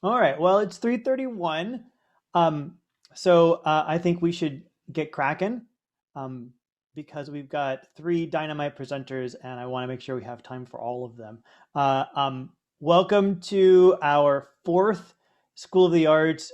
All right. Well, it's 3:31. Um, so I think we should get cracking um, because we've got three dynamite presenters, and I want to make sure we have time for all of them. Welcome to our fourth School of the Arts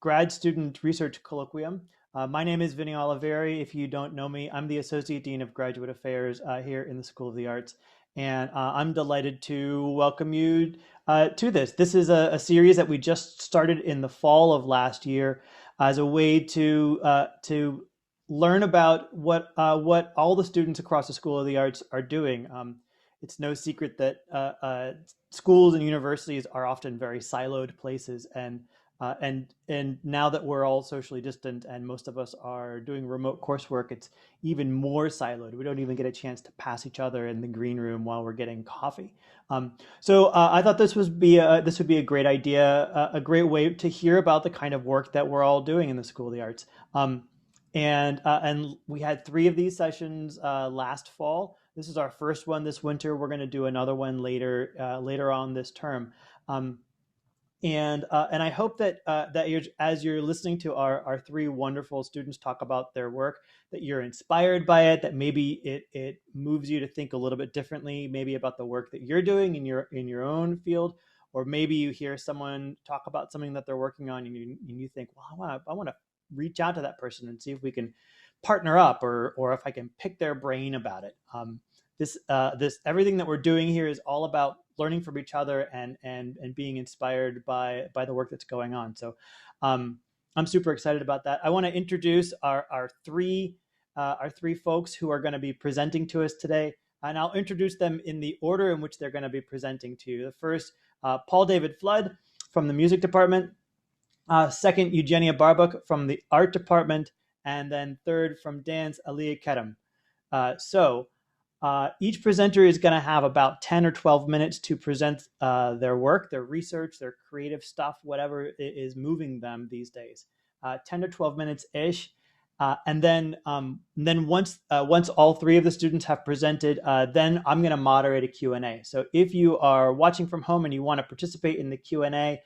grad student research colloquium. My name is Vinny Oliveri. If you don't know me, I'm the Associate Dean of Graduate Affairs here in the School of the Arts, and I'm delighted to welcome you to this. This is a series that we just started in the fall of last year as a way to learn about what all the students across the School of the Arts are doing. It's no secret that schools and universities are often very siloed places, and now that we're all socially distant and most of us are doing remote coursework, it's even more siloed. We don't even get a chance to pass each other in the green room while we're getting coffee. So I thought this would be a great idea, a great way to hear about the kind of work that we're all doing in the School of the Arts. And we had three of these sessions last fall. This is our first one this winter. We're going to do another one later on this term. And I hope that as you're listening to our three wonderful students talk about their work, that you're inspired by it, that maybe it moves you to think a little bit differently, maybe about the work that you're doing in your own field, or maybe you hear someone talk about something that they're working on, and you think, well, I want to reach out to that person and see if we can partner up, or if I can pick their brain about it. This everything that we're doing here is all about learning from each other and being inspired by the work that's going on. So I'm super excited about that. I want to introduce our three folks who are going to be presenting to us today, and I'll introduce them in the order in which they're going to be presenting to you. The first, Paul David Flood from the music department. Second, Eugenia Barbuc from the art department, and then third from dance, Aliya Kerim. Each presenter is going to have about 10 or 12 minutes to present their work, their research, their creative stuff, whatever is moving them these days. 10 to 12 minutes ish. And then once all three of the students have presented, then I'm going to moderate a Q&A. So if you are watching from home and you want to participate in the Q&A,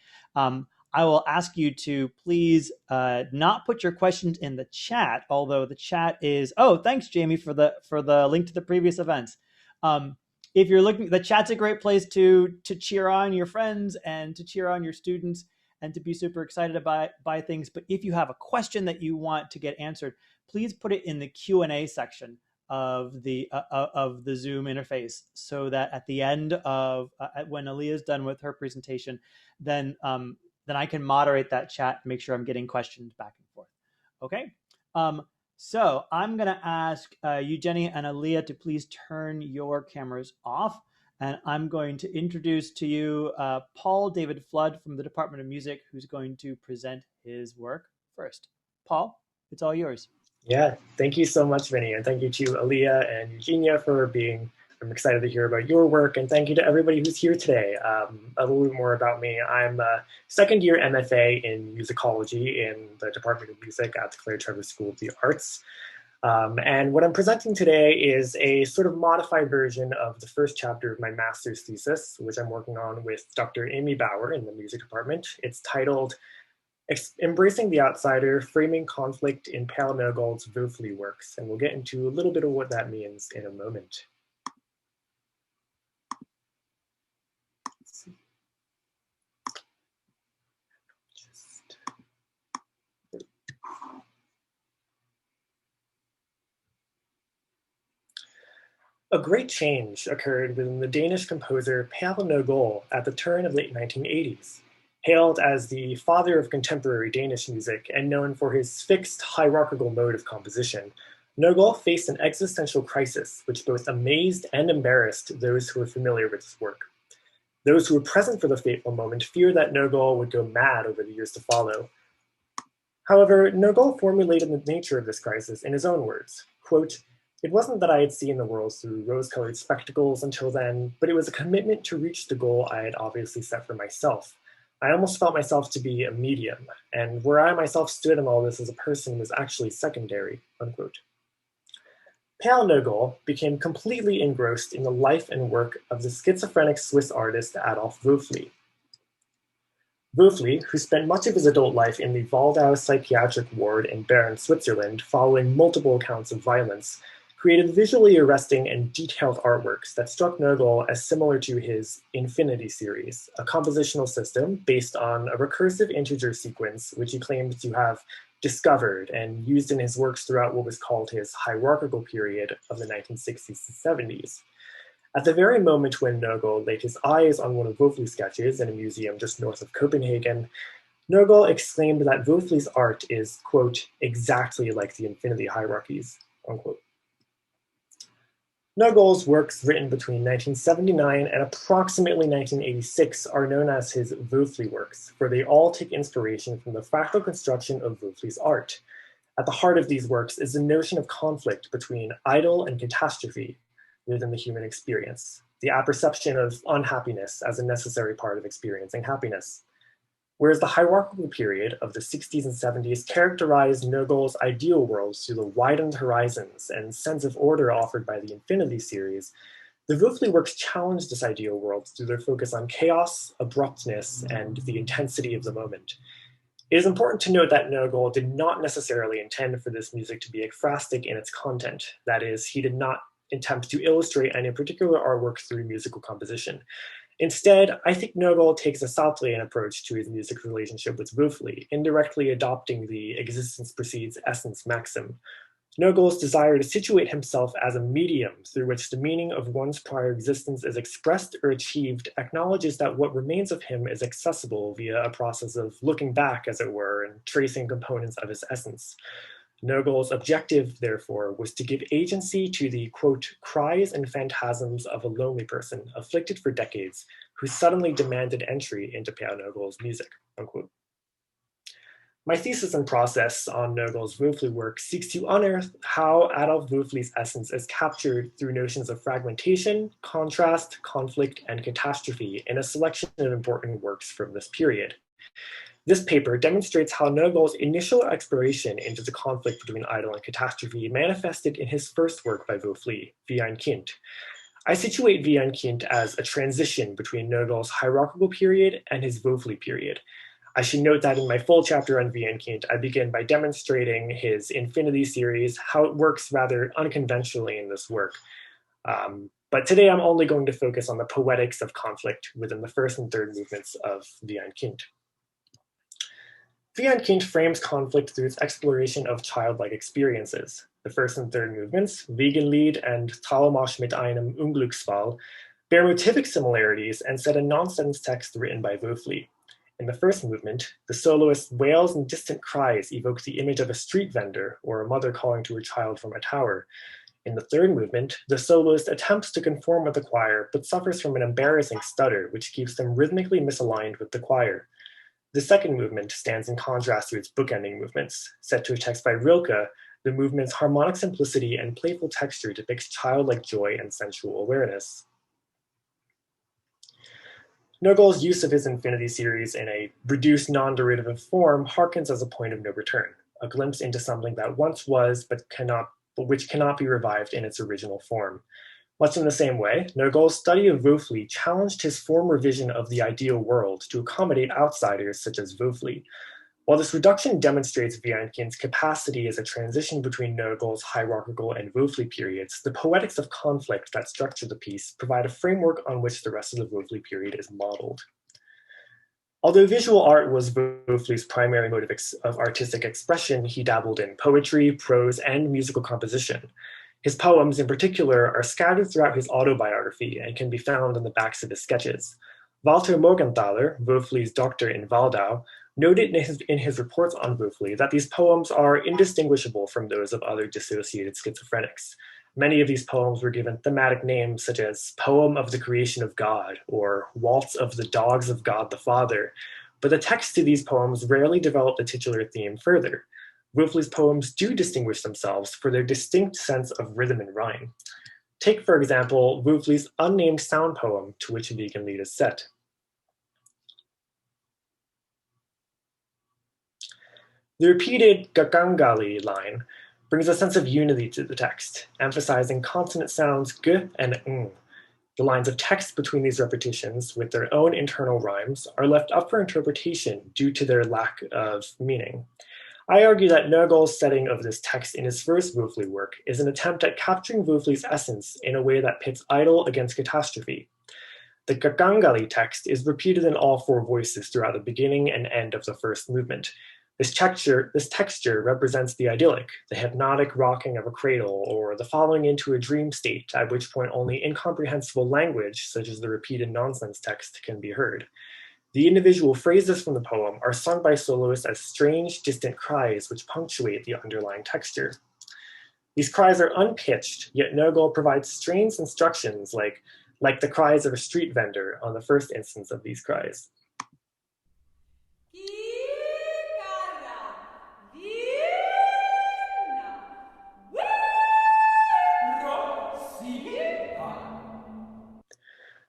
I will ask you to please not put your questions in the chat, although the chat is, oh, thanks, Jamie, for the link to the previous events. If you're looking, the chat's a great place to cheer on your friends and to cheer on your students and to be super excited by things. But if you have a question that you want to get answered, please put it in the Q&A section of the Zoom interface, so that at the end of when Aliya is done with her presentation, then I can moderate that chat and make sure I'm getting questions back and forth. Okay. So I'm going to ask Eugenia and Aliya to please turn your cameras off. And I'm going to introduce to you Paul David Flood from the Department of Music, who's going to present his work first. Paul, it's all yours. Yeah, thank you so much, Vinny. And thank you to Aliya and Eugenia for being, I'm excited to hear about your work. And thank you to everybody who's here today. A little bit more about me. I'm a second year MFA in musicology in the Department of Music at the Claire Trevor School of the Arts. And what I'm presenting today is a sort of modified version of the first chapter of my master's thesis, which I'm working on with Dr. Amy Bauer in the music department. It's titled Embracing the Outsider, Framing Conflict in Pale Nogold's Wofely Works. And we'll get into a little bit of what that means in a moment. A great change occurred within the Danish composer Pale Nogol at the turn of the late 1980s. Hailed as the father of contemporary Danish music and known for his fixed hierarchical mode of composition, Nogol faced an existential crisis which both amazed and embarrassed those who were familiar with his work. Those who were present for the fateful moment feared that Nogol would go mad over the years to follow. However, Nogol formulated the nature of this crisis in his own words, quote, "It wasn't that I had seen the world through rose-colored spectacles until then, but it was a commitment to reach the goal I had obviously set for myself. I almost felt myself to be a medium, and where I myself stood in all this as a person was actually secondary," unquote. Pale Nogol became completely engrossed in the life and work of the schizophrenic Swiss artist Adolf Wofely. Wöfli, who spent much of his adult life in the Waldau psychiatric ward in Bern, Switzerland, following multiple accounts of violence, created visually arresting and detailed artworks that struck Nogel as similar to his Infinity series, a compositional system based on a recursive integer sequence which he claimed to have discovered and used in his works throughout what was called his hierarchical period of the 1960s to 70s. At the very moment when Nogel laid his eyes on one of Wöfli's sketches in a museum just north of Copenhagen, Nogel exclaimed that Wöfli's art is, quote, exactly like the infinity hierarchies, unquote. Nogel's works written between 1979 and approximately 1986 are known as his Wöfli works, for they all take inspiration from the fractal construction of Wöfli's art. At the heart of these works is the notion of conflict between idol and catastrophe within the human experience, the apperception of unhappiness as a necessary part of experiencing happiness. Whereas the hierarchical period of the 60s and 70s characterized Nogel's ideal worlds through the widened horizons and sense of order offered by the Infinity series, the Wöfli works challenged this ideal world through their focus on chaos, abruptness, and the intensity of the moment. It is important to note that Nogel did not necessarily intend for this music to be ekphrastic in its content. That is, he did not attempt to illustrate any particular artwork through musical composition. Instead, I think Nogel takes a Sartrean approach to his music relationship with Wöfli, indirectly adopting the existence precedes essence maxim. Nogel's desire to situate himself as a medium through which the meaning of one's prior existence is expressed or achieved acknowledges that what remains of him is accessible via a process of looking back, as it were, and tracing components of his essence. Nogel's objective, therefore, was to give agency to the, quote, cries and phantasms of a lonely person afflicted for decades who suddenly demanded entry into Per Nogel's music, unquote. My thesis and process on Nogel's Wöfli work seeks to unearth how Adolf Wöfli's essence is captured through notions of fragmentation, contrast, conflict, and catastrophe in a selection of important works from this period. This paper demonstrates how Nogel's initial exploration into the conflict between idol and catastrophe manifested in his first work by Wöfli, Wie ein Kind. I situate Wie ein Kind as a transition between Nogel's hierarchical period and his Wöfli period. I should note that in my full chapter on Wie ein Kind, I begin by demonstrating his Infinity series, how it works rather unconventionally in this work. But today I'm only going to focus on the poetics of conflict within the first and third movements of Wie ein Kind. Wie ein Kind frames conflict through its exploration of childlike experiences. The first and third movements, Wiegenlied and Traumarsch mit einem Unglücksfall, bear motivic similarities and set a nonsense text written by Wöfli. In the first movement, the soloist's wails and distant cries evoke the image of a street vendor or a mother calling to her child from a tower. In the third movement, the soloist attempts to conform with the choir, but suffers from an embarrassing stutter, which keeps them rhythmically misaligned with the choir. The second movement stands in contrast to its bookending movements. Set to a text by Rilke, the movement's harmonic simplicity and playful texture depicts childlike joy and sensual awareness. Nogel's use of his Infinity series in a reduced non-derivative form harkens as a point of no return, a glimpse into something that once was but which cannot be revived in its original form. Much in the same way, Nogel's study of Wöfli challenged his former vision of the ideal world to accommodate outsiders such as Wöfli. While this reduction demonstrates Wie ein Kind's capacity as a transition between Nogel's hierarchical and Wöfli periods, the poetics of conflict that structure the piece provide a framework on which the rest of the Wöfli period is modeled. Although visual art was Wöfli's primary mode of artistic expression, he dabbled in poetry, prose, and musical composition. His poems, in particular, are scattered throughout his autobiography and can be found in the backs of his sketches. Walter Morgenthaler, Wöfli's doctor in Waldau, noted in his reports on Wöfli that these poems are indistinguishable from those of other dissociated schizophrenics. Many of these poems were given thematic names such as Poem of the Creation of God or Waltz of the Dogs of God the Father, but the text to these poems rarely develop the titular theme further. Wöfli's poems do distinguish themselves for their distinct sense of rhythm and rhyme. Take, for example, Wöfli's unnamed sound poem to which Wiegenlied is set. The repeated gagangali line brings a sense of unity to the text, emphasizing consonant sounds g and ng. The lines of text between these repetitions, with their own internal rhymes, are left up for interpretation due to their lack of meaning. I argue that Nogol's setting of this text in his first Wöfli work is an attempt at capturing Wöfli's essence in a way that pits idol against catastrophe. The Gagangali text is repeated in all four voices throughout the beginning and end of the first movement. This texture represents the idyllic, the hypnotic rocking of a cradle, or the falling into a dream state, at which point only incomprehensible language, such as the repeated nonsense text, can be heard. The individual phrases from the poem are sung by soloists as strange, distant cries which punctuate the underlying texture. These cries are unpitched, yet Nogol provides strange instructions like the cries of a street vendor on the first instance of these cries.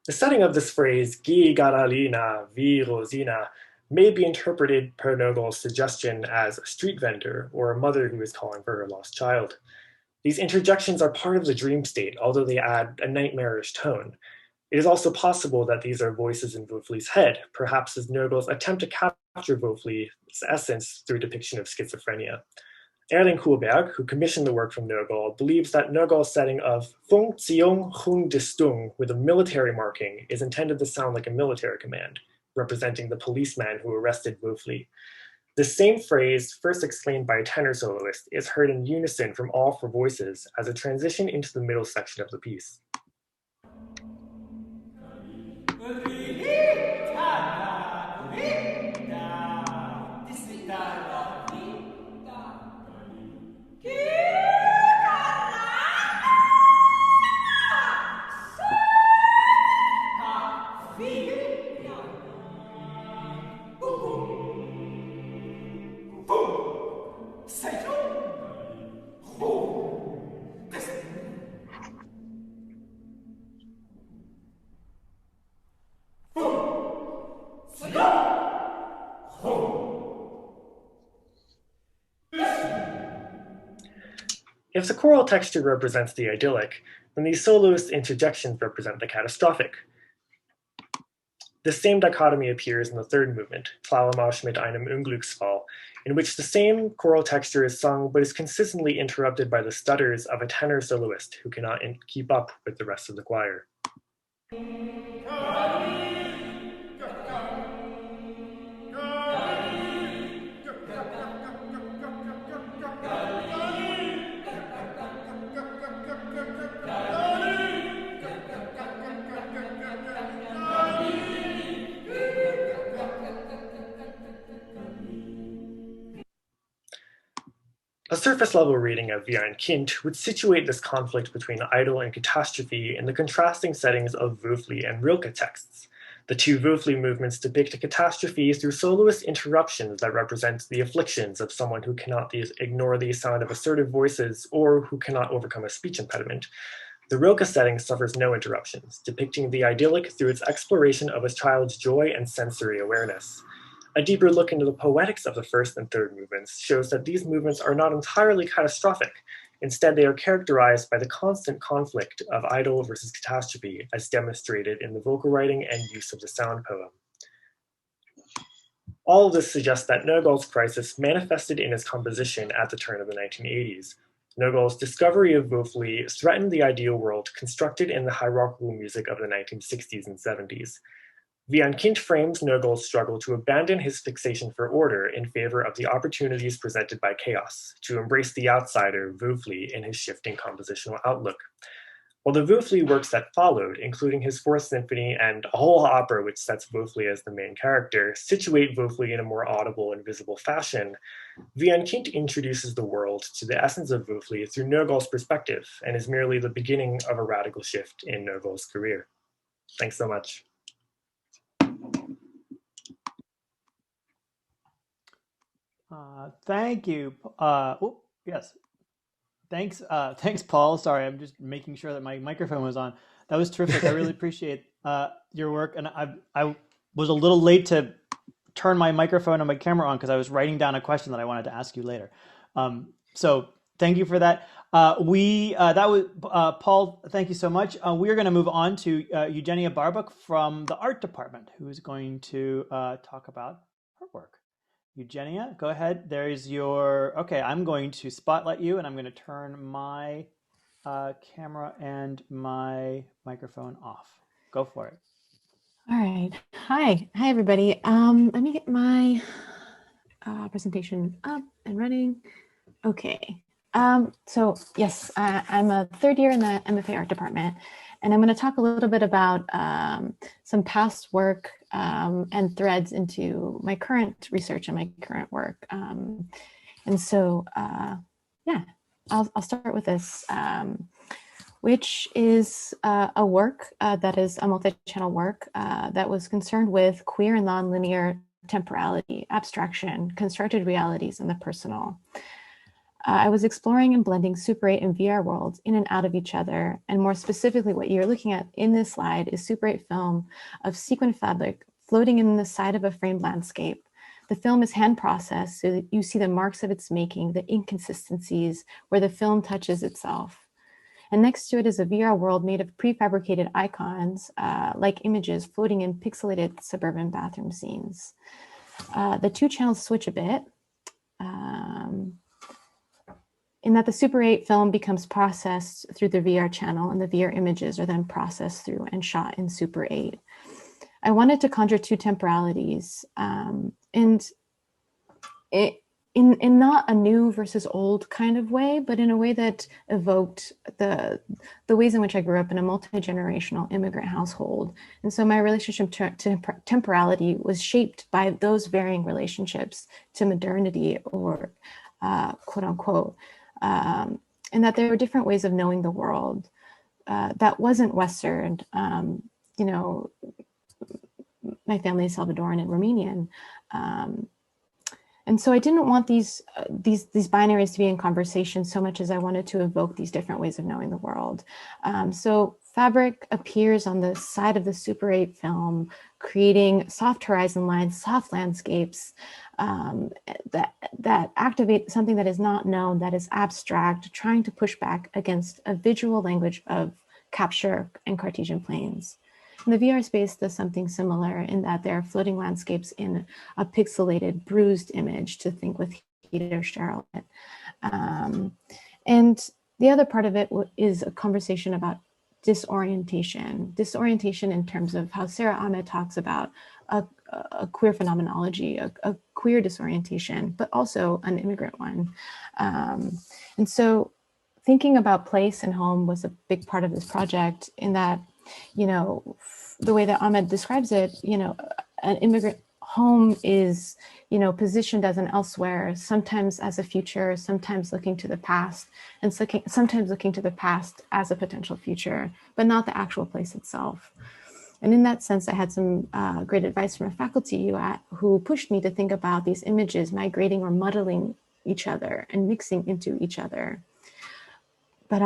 The setting of this phrase, Gi Garalina, Vi Rosina, may be interpreted per Nogol's suggestion as a street vendor or a mother who is calling for her lost child. These interjections are part of the dream state, although they add a nightmarish tone. It is also possible that these are voices in Wöfli's head, perhaps as Nogol's attempt to capture Wöfli's essence through depiction of schizophrenia. Erling Kuhlberg, who commissioned the work from Nogol, believes that Nogol's setting of Fung Ziong Hung Distung with a military marking is intended to sound like a military command, representing the policeman who arrested Wöfli. The same phrase, first exclaimed by a tenor soloist, is heard in unison from all four voices as a transition into the middle section of the piece. If the choral texture represents the idyllic, then these soloist interjections represent the catastrophic. The same dichotomy appears in the third movement, Flauermarsch mit einem Unglücksfall, in which the same choral texture is sung but is consistently interrupted by the stutters of a tenor soloist who cannot keep up with the rest of the choir. A surface-level reading of Wie ein Kind would situate this conflict between idol and catastrophe in the contrasting settings of Wöfli and Rilke texts. The two Wöfli movements depict a catastrophe through soloist interruptions that represent the afflictions of someone who cannot ignore the sound of assertive voices or who cannot overcome a speech impediment. The Rilke setting suffers no interruptions, depicting the idyllic through its exploration of a child's joy and sensory awareness. A deeper look into the poetics of the first and third movements shows that these movements are not entirely catastrophic. Instead, they are characterized by the constant conflict of idol versus catastrophe, as demonstrated in the vocal writing and use of the sound poem. All of this suggests that Nogol's crisis manifested in his composition at the turn of the 1980s. Nogol's discovery of Wöfli threatened the ideal world constructed in the hierarchical music of the 1960s and 70s. Wie ein Kind frames Nogol's struggle to abandon his fixation for order in favor of the opportunities presented by chaos, to embrace the outsider, Wöfli, in his shifting compositional outlook. While the Wöfli works that followed, including his Fourth Symphony and a whole opera which sets Wöfli as the main character, situate Wöfli in a more audible and visible fashion, Wie ein Kind introduces the world to the essence of Wöfli through Nogol's perspective and is merely the beginning of a radical shift in Nogol's career. Thanks so much. Thank you. Yes. Thanks, Paul. Sorry, I'm just making sure that my microphone was on. That was terrific. I really appreciate your work, and I was a little late to turn my microphone and my camera on because I was writing down a question that I wanted to ask you later. So Thank you for that. That was Paul. Thank you so much. We are going to move on to Eugenia Barbuc from the art department, who is going to talk about her work. Eugenia, go ahead. There's your. Okay, I'm going to spotlight you, and I'm going to turn my camera and my microphone off. Go for it. All right. Hi, everybody. Let me get my presentation up and running. Okay. So yes, I'm a third year in the MFA art department, and I'm going to talk a little bit about some past work and threads into my current research and my current work. And so, yeah, I'll start with this. Which is a work that is a multi-channel work that was concerned with queer and nonlinear temporality, abstraction, constructed realities, and the personal. I was exploring and blending Super 8 and VR worlds in and out of each other, and more specifically, what you're looking at in this slide is Super 8 film of sequin fabric floating in the side of a framed landscape. The film is hand processed so that you see the marks of its making, the inconsistencies where the film touches itself. And next to it is a VR world made of prefabricated icons, like images floating in pixelated suburban bathroom scenes. The two channels switch a bit, in that the Super 8 film becomes processed through the VR channel, and the VR images are then processed through and shot in Super 8. I wanted to conjure two temporalities, and in not a new versus old kind of way, but in a way that evoked the ways in which I grew up in a multi-generational immigrant household. And so my relationship to temporality was shaped by those varying relationships to modernity, or quote unquote, and that there were different ways of knowing the world that wasn't Western. You know, my family is Salvadoran and Romanian. And so I didn't want these binaries to be in conversation so much as I wanted to evoke these different ways of knowing the world. So fabric appears on the side of the Super 8 film, creating soft horizon lines, soft landscapes that activate something that is not known, that is abstract, trying to push back against a visual language of capture and Cartesian planes. And the VR space does something similar in that there are floating landscapes in a pixelated, bruised image to think with Heat or Charlotte. And the other part of it is a conversation about disorientation in terms of how Sarah Ahmed talks about a queer phenomenology, a queer disorientation, but also an immigrant one. And so thinking about place and home was a big part of this project, in that, you know, the way that Ahmed describes it, you know, an immigrant home is, you know, positioned as an elsewhere, sometimes as a future, sometimes looking to the past, and sometimes looking to the past as a potential future, but not the actual place itself. And in that sense, I had some great advice from a faculty who pushed me to think about these images migrating or muddling each other and mixing into each other. But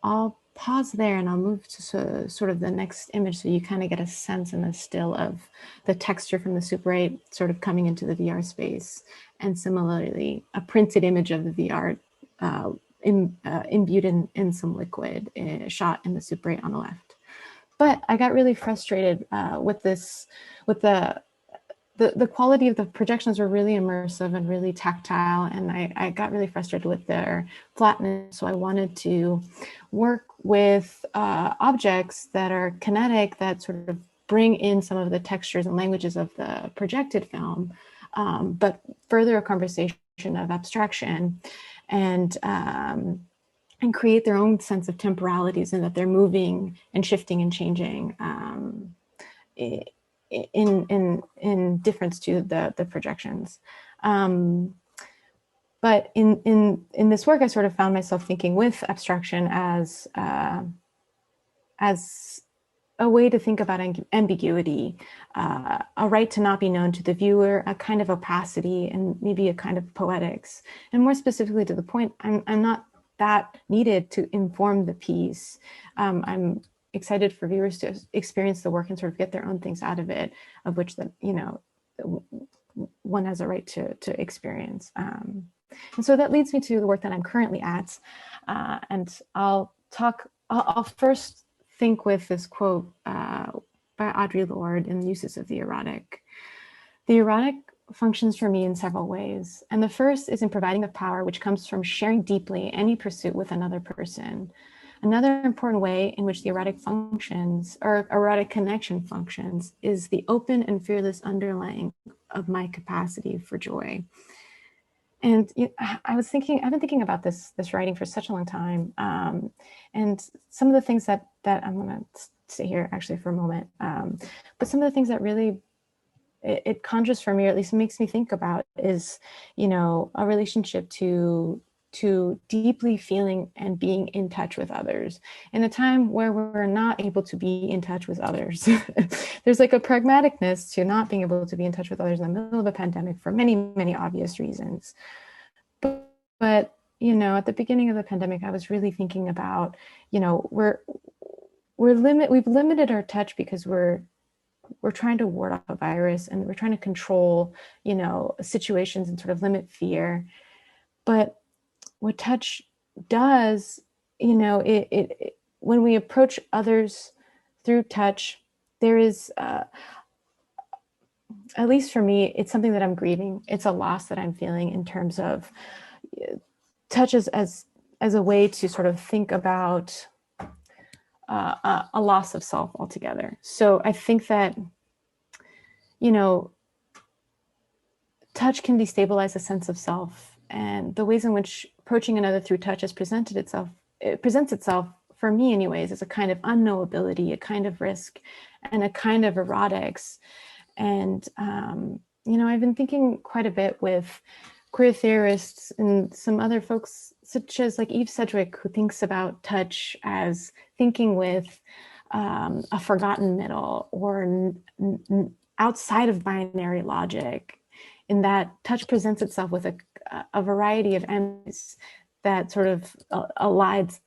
I'll pause there and I'll move to sort of the next image, so you kind of get a sense and a still of the texture from the Super 8 sort of coming into the VR space. And similarly, a printed image of the VR imbued in some liquid shot in the Super 8 on the left. But I got really frustrated with the quality of the projections were really immersive and really tactile, and I got really frustrated with their flatness. So I wanted to work with objects that are kinetic, that sort of bring in some of the textures and languages of the projected film, but further a conversation of abstraction and create their own sense of temporalities, and that they're moving and shifting and changing in difference to the projections. But in this work, I sort of found myself thinking with abstraction as a way to think about ambiguity, a right to not be known to the viewer, a kind of opacity, and maybe a kind of poetics. And more specifically to the point, I'm not that needed to inform the piece. I'm excited for viewers to experience the work and sort of get their own things out of it, of which one has a right to experience. And so that leads me to the work that I'm currently at. And I'll first think with this quote by Audre Lorde in Uses of the Erotic. The erotic functions for me in several ways. And the first is in providing a power which comes from sharing deeply any pursuit with another person. Another important way in which the erotic functions, or erotic connection functions, is the open and fearless underlying of my capacity for joy. And I've been thinking about this writing for such a long time. And some of the things that I'm gonna stay here actually for a moment, but some of the things that really it conjures for me, or at least makes me think about, is, a relationship to deeply feeling and being in touch with others in a time where we're not able to be in touch with others. There's like a pragmaticness to not being able to be in touch with others in the middle of a pandemic for many, many obvious reasons. But at the beginning of the pandemic, I was really thinking about, we've limited our touch because we're trying to ward off a virus, and we're trying to control, situations and sort of limit fear. But what touch does, when we approach others through touch, there is, at least for me, it's something that I'm grieving. It's a loss that I'm feeling in terms of touch as a way to sort of think about a loss of self altogether. So I think that, touch can destabilize a sense of self, and the ways in which approaching another through touch has presents itself for me anyways, as a kind of unknowability, a kind of risk, and a kind of erotics. And, I've been thinking quite a bit with queer theorists and some other folks, such as like Eve Sedgwick, who thinks about touch as thinking with a forgotten middle, or outside of binary logic, in that touch presents itself with a variety of ends that sort of elides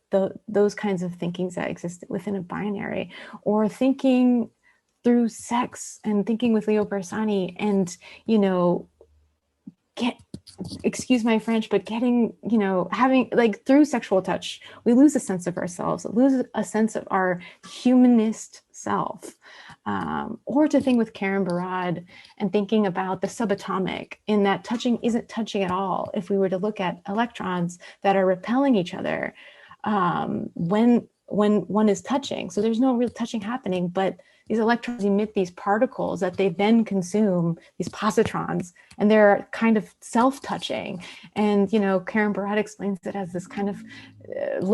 those kinds of thinkings that exist within a binary, or thinking through sex and thinking with Leo Bersani, and, excuse my French, but getting, having, like, through sexual touch, we lose a sense of ourselves, lose a sense of our humanist self. Or to think with Kerim Barad and thinking about the subatomic, in that touching isn't touching at all. If we were to look at electrons that are repelling each other when one is touching, so there's no real touching happening, but these electrons emit these particles that they then consume, these positrons, and they're kind of self-touching. And, Kerim Barad explains it as this kind of,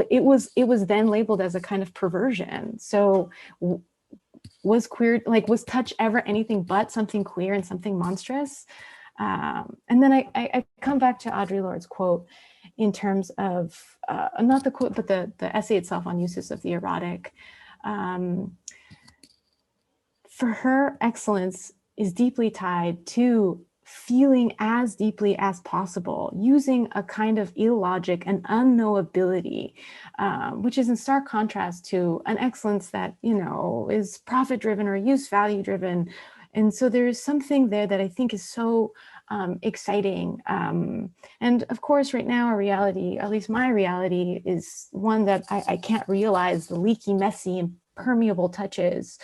it was then labeled as a kind of perversion. So was touch ever anything but something queer and something monstrous? And then I come back to Audre Lorde's quote in terms of, not the quote, but the essay itself on uses of the erotic. For her, excellence is deeply tied to feeling as deeply as possible, using a kind of illogic and unknowability, which is in stark contrast to an excellence that, is profit-driven or use-value-driven. And so there is something there that I think is so exciting. And of course, right now, our reality, at least my reality, is one that I can't realize the leaky, messy, and permeable touches.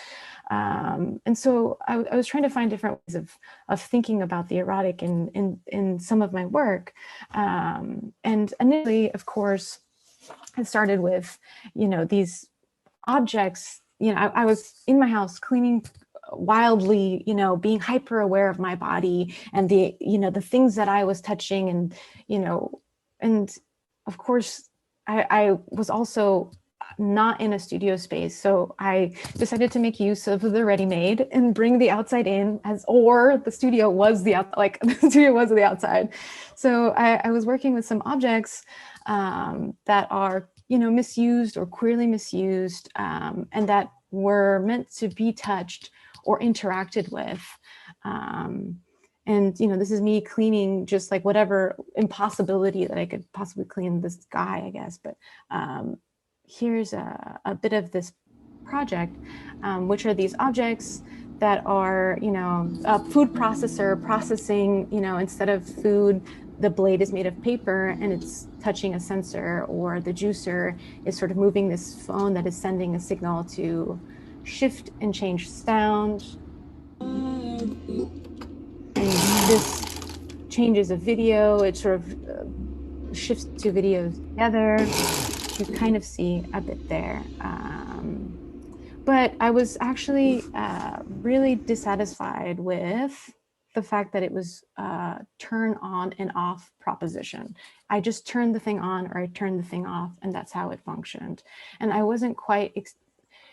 And so I was trying to find different ways of thinking about the erotic in some of my work. And initially, of course, it started with, these objects. I was in my house cleaning wildly, being hyper aware of my body and the things that I was touching, and, and of course, I was also not in a studio space. So I decided to make use of the ready-made and bring the outside in, or the studio was the outside. So I was working with some objects that are, misused or queerly misused, and that were meant to be touched or interacted with. And, this is me cleaning just like whatever impossibility that I could possibly clean this guy, I guess. But here's a bit of this project, which are these objects that are, you know, a food processor processing, you know, instead of food, the blade is made of paper and it's touching a sensor, or the juicer is sort of moving this phone that is sending a signal to shift and change sound. And this changes a video, it sort of shifts two videos together. You kind of see a bit there. But I was actually really dissatisfied with the fact that it was turn on and off proposition. I just turned the thing on or I turned the thing off, and that's how it functioned. And I wasn't quite,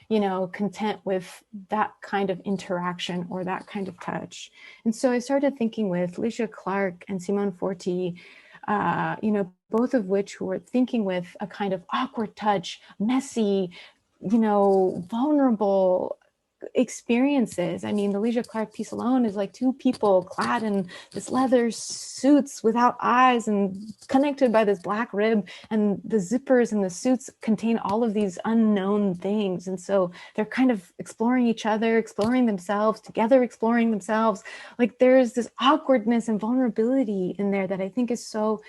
you know, content with that kind of interaction or that kind of touch. And so I started thinking with Aliya Clark and Simone Forti, you know, both of which were thinking with a kind of awkward touch, messy, you know, vulnerable experiences. I mean, the Aliya Clark piece alone is like two people clad in this leather suits without eyes and connected by this black rib, and the zippers in the suits contain all of these unknown things. And so they're kind of exploring each other, exploring themselves, together exploring themselves. Like there's this awkwardness and vulnerability in there that I think is so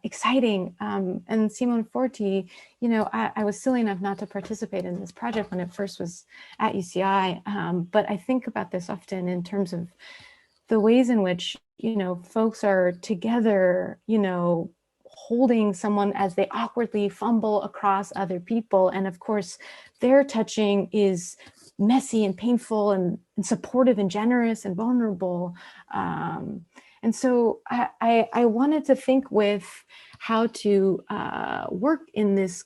exciting. And Simone Forti, you know, I was silly enough not to participate in this project when it first was at UCI, but I think about this often in terms of the ways in which, you know, folks are together, you know, holding someone as they awkwardly fumble across other people. And of course, their touching is messy and painful and supportive and generous and vulnerable. And so I wanted to think with how to work in this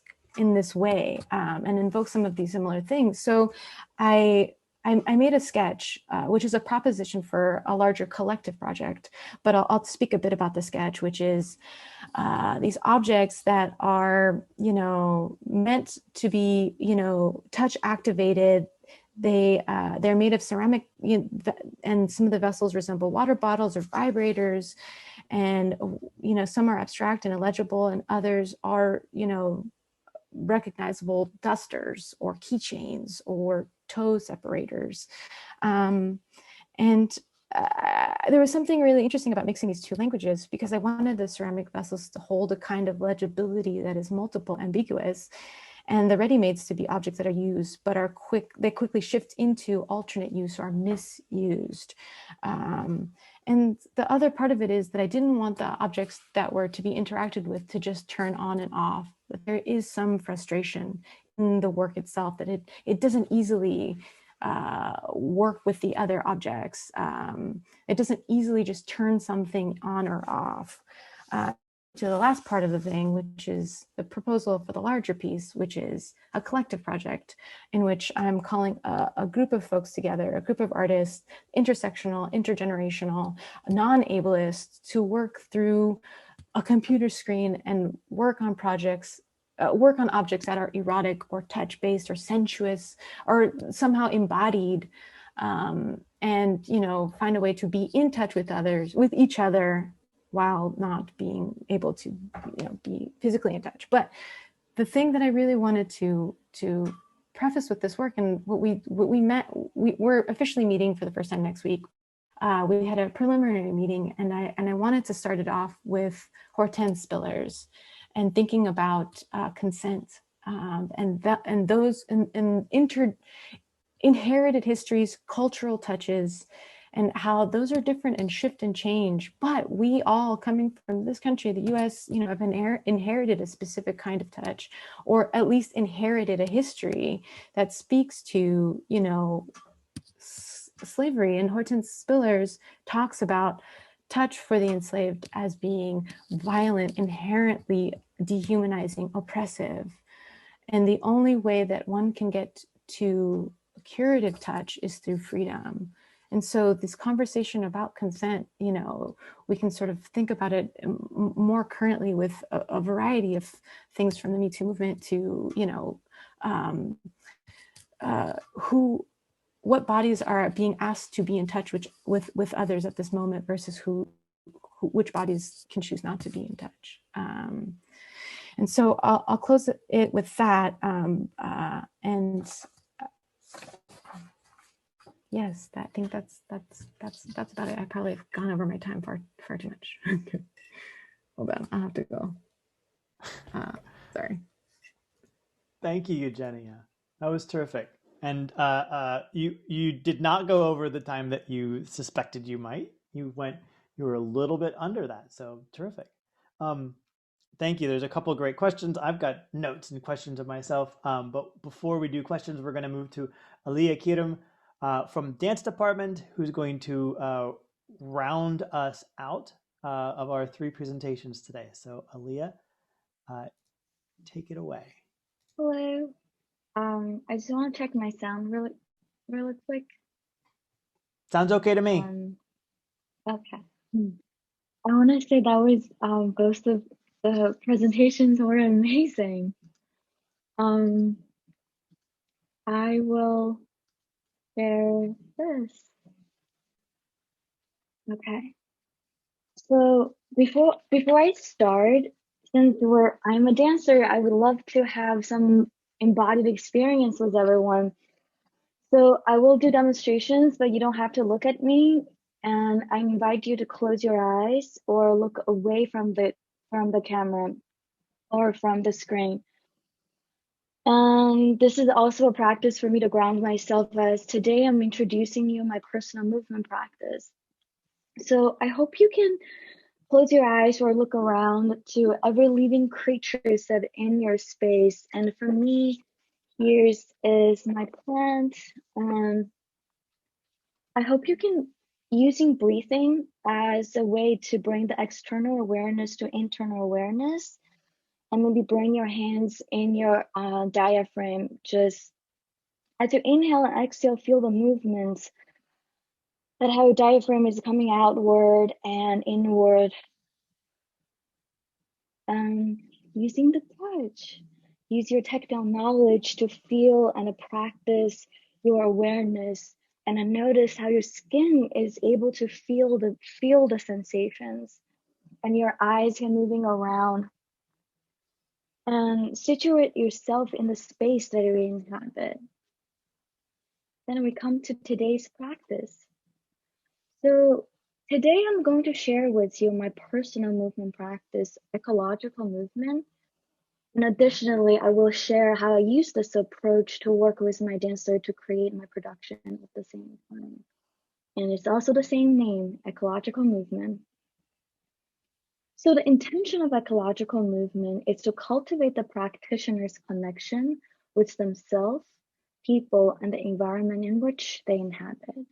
way and invoke some of these similar things. So I made a sketch, which is a proposition for a larger collective project, but I'll speak a bit about the sketch, which is these objects that are, you know, meant to be, you know, touch activated. They're made of ceramic, you know, and some of the vessels resemble water bottles or vibrators, and you know, some are abstract and illegible, and others are, you know, recognizable dusters or keychains or toe separators. And there was something really interesting about mixing these two languages, because I wanted the ceramic vessels to hold a kind of legibility that is multiple, ambiguous, and the ready-mades to be objects that are used, but are they quickly shift into alternate use or misused. And the other part of it is that I didn't want the objects that were to be interacted with to just turn on and off. But there is some frustration in the work itself, that it doesn't easily work with the other objects. It doesn't easily just turn something on or off. To the last part of the thing, which is the proposal for the larger piece, which is a collective project in which I'm calling a group of folks together, a group of artists, intersectional, intergenerational, non-ableist, to work through a computer screen and work on projects, work on objects that are erotic or touch-based or sensuous or somehow embodied, and, you know, find a way to be in touch with others, with each other, while not being able to, you know, be physically in touch. But the thing that I really wanted to preface with this work, and we're officially meeting for the first time next week. We had a preliminary meeting, and I wanted to start it off with Hortense Spillers and thinking about consent, and those inherited histories, cultural touches, and how those are different and shift and change. But we all, coming from this country, the US, you know, have inherited a specific kind of touch, or at least inherited a history that speaks to, you know, slavery. And Hortense Spillers talks about touch for the enslaved as being violent, inherently dehumanizing, oppressive. And the only way that one can get to curative touch is through freedom. And so this conversation about consent, you know, we can sort of think about it more currently with a variety of things, from the Me Too movement to, you know, what bodies are being asked to be in touch with others at this moment versus which bodies can choose not to be in touch. And so I'll close it with that. And yes, I think that's about it. I probably have gone over my time far too much. Okay. Hold on, I'll have to go. Sorry. Thank you, Eugenia. That was terrific. And you did not go over the time that you suspected you might. You were a little bit under that, so terrific. Um, Thank you. There's a couple of great questions. I've got notes and questions of myself. But before we do questions, we're going to move to Aliya Kerim from dance department, who's going to round us out of our 3 presentations today. So Aliya, take it away. Hello. I just want to check my sound really quick. Sounds okay to me. Okay. I want to say that was both of the presentations were amazing. I will share this. Okay. So before I start, since I'm a dancer, I would love to have some embodied experience with everyone. So I will do demonstrations, but you don't have to look at me. And I invite you to close your eyes or look away from the camera or from the screen. And this is also a practice for me to ground myself, as today I'm introducing you my personal movement practice. So I hope you can close your eyes or look around to every living creature that in your space. And for me, here's is my plant. I hope you can using breathing as a way to bring the external awareness to internal awareness, and maybe bring your hands in your diaphragm. Just as you inhale and exhale, feel the movements, that how your diaphragm is coming outward and inward. Using the touch, use your tactile knowledge to feel and to practice your awareness, and to notice how your skin is able to feel the sensations, and your eyes can moving around, and situate yourself in the space that you inhabit. Then we come to today's practice. So today I'm going to share with you my personal movement practice, ecological movement. And additionally, I will share how I use this approach to work with my dancer to create my production at the same time. And it's also the same name, ecological movement. So the intention of ecological movement is to cultivate the practitioner's connection with themselves, people, and the environment in which they inhabit.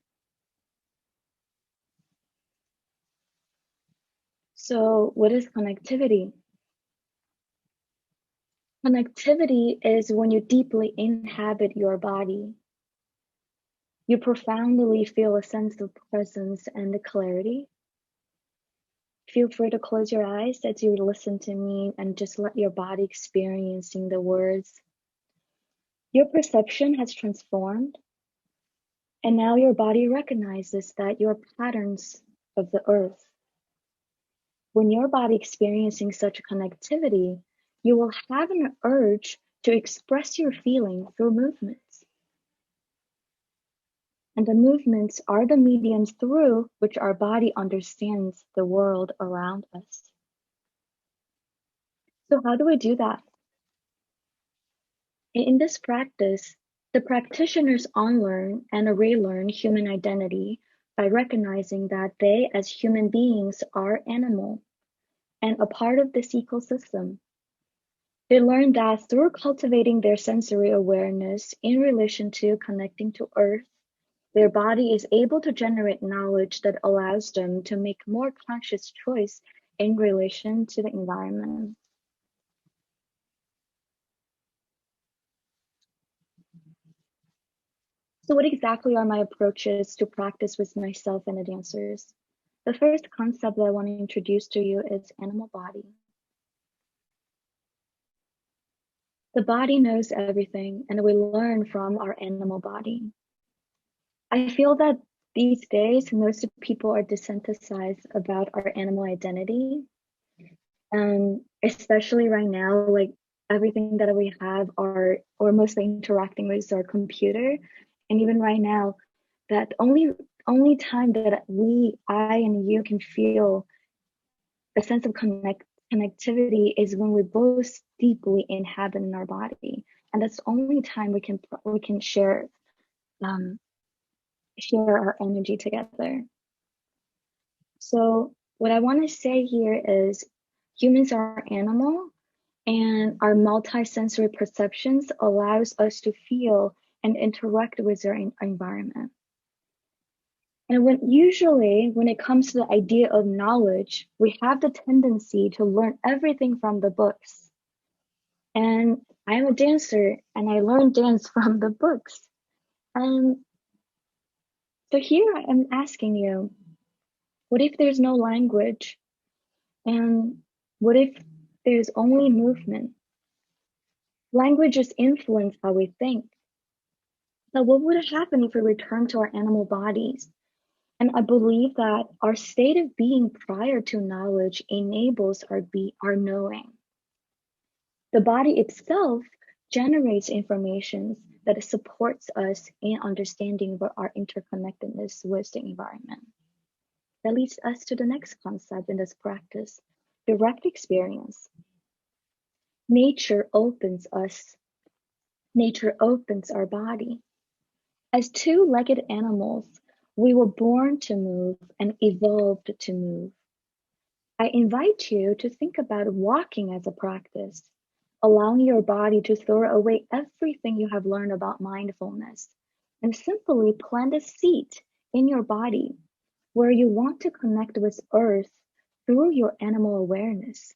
So what is connectivity? Connectivity is when you deeply inhabit your body. You profoundly feel a sense of presence and clarity. Feel free to close your eyes as you listen to me and just let your body experiencing the words. Your perception has transformed, and now your body recognizes that you're patterns of the earth. When your body experiencing such connectivity, you will have an urge to express your feeling through movements. And the movements are the mediums through which our body understands the world around us. So how do we do that? In this practice, the practitioners unlearn and relearn human identity by recognizing that they, as human beings, are animal and a part of this ecosystem. They learn that through cultivating their sensory awareness in relation to connecting to Earth, their body is able to generate knowledge that allows them to make more conscious choice in relation to the environment. So what exactly are my approaches to practice with myself and the dancers? The first concept that I want to introduce to you is animal body. The body knows everything, and we learn from our animal body. I feel that these days, most people are desensitized about our animal identity. Especially right now, like everything that we have are, or mostly interacting with our computer. And even right now, that only time that I and you can feel a sense of connectivity is when we both deeply inhabit in our body, and that's the only time we can share our energy together. So what I want to say here is humans are animal, and our multisensory perceptions allows us to feel and interact with our environment. And usually when it comes to the idea of knowledge, we have the tendency to learn everything from the books. And I'm a dancer and I learned dance from the books. And so here I'm asking you, what if there's no language? And what if there's only movement? Languages influence how we think. So what would happen if we return to our animal bodies? And I believe that our state of being prior to knowledge enables our knowing. The body itself generates information that supports us in understanding our interconnectedness with the environment. That leads us to the next concept in this practice, direct experience. Nature opens our body. As two-legged animals, we were born to move and evolved to move. I invite you to think about walking as a practice, allowing your body to throw away everything you have learned about mindfulness and simply plant a seed in your body where you want to connect with earth through your animal awareness.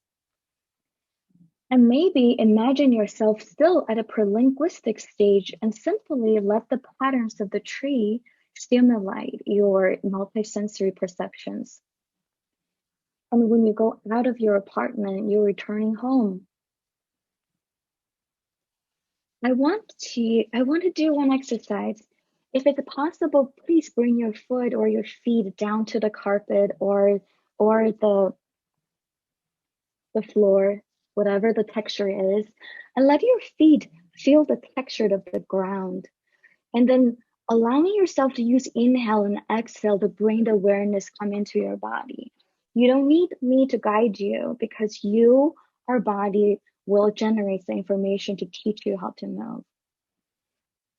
And maybe imagine yourself still at a prelinguistic stage and simply let the patterns of the tree stimulate your multisensory perceptions. And when you go out of your apartment, you're returning home. I want to do one exercise. If it's possible, please bring your foot or your feet down to the carpet or the floor, whatever the texture is, and let your feet feel the texture of the ground. And then allowing yourself to use inhale and exhale to bring the awareness come into your body. You don't need me to guide you because our body will generate the information to teach you how to move.